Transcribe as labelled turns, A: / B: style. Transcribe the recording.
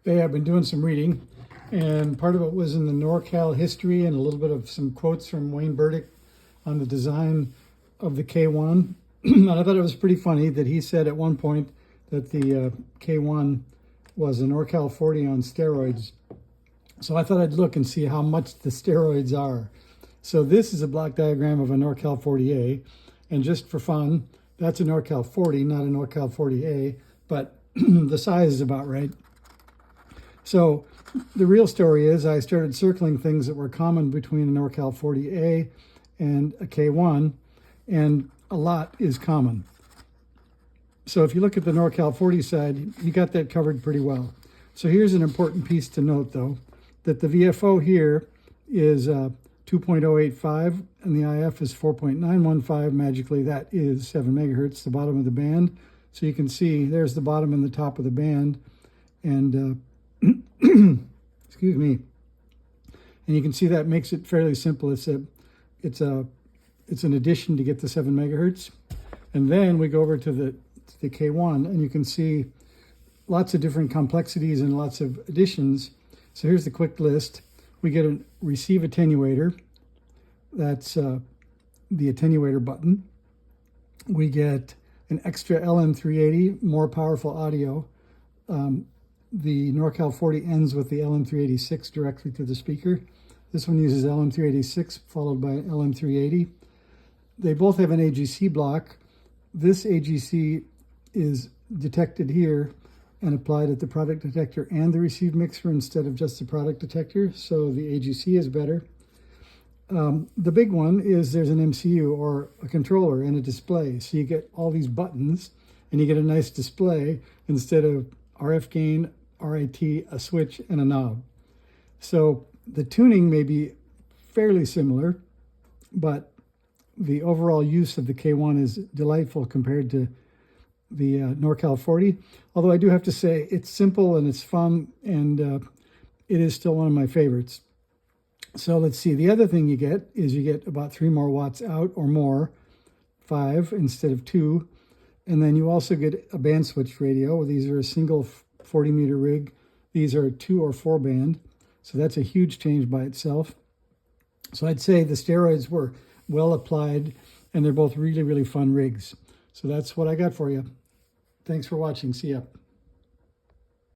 A: Today I've been doing some reading, and part of it was in the NorCal history and a little bit of some quotes from Wayne Burdick on the design of the K1. And I thought it was pretty funny that he said at one point that the K1 was a NorCal 40 on steroids. So I thought I'd look and see how much the steroids are. So this is a block diagram of a NorCal 40A, and just for fun, that's a NorCal 40, not a NorCal 40A, but the size is about right. So the real story is I started circling things that were common between a NorCal 40A and a K1, and a lot is common. So if you look at the NorCal 40 side, you got that covered pretty well. So here's an important piece to note, though, that the VFO here is 2.085 and the IF is 4.915. Magically, that is 7 megahertz, the bottom of the band. So you can see there's the bottom and the top of the band, and excuse me. And you can see that makes it fairly simple. It's an addition to get the 7 megahertz. And then we go over to the K1, and you can see lots of different complexities and lots of additions. So here's the quick list. We get a receive attenuator. That's the attenuator button. We get an extra LM380, more powerful audio. The NorCal 40 ends with the LM386 directly to the speaker. This one uses LM386 followed by LM380. They both have an AGC block. This AGC is detected here and applied at the product detector and the receive mixer instead of just the product detector, so the AGC is better. The big one is there's an MCU or a controller and a display, so you get all these buttons and you get a nice display instead of RF gain, RIT, a switch, and a knob. So the tuning may be fairly similar, but the overall use of the K1 is delightful compared to the NorCal 40. Although I do have to say it's simple and it's fun, and it is still one of my favorites. So let's see. The other thing you get is you get about 3 more watts out or more, 5 instead of 2. And then you also get a band switch radio. These are a single 40 meter rig. These are 2 or 4 band. So that's a huge change by itself. So I'd say the steroids were well applied, and they're both really, really fun rigs. So that's what I got for you. Thanks for watching. See ya.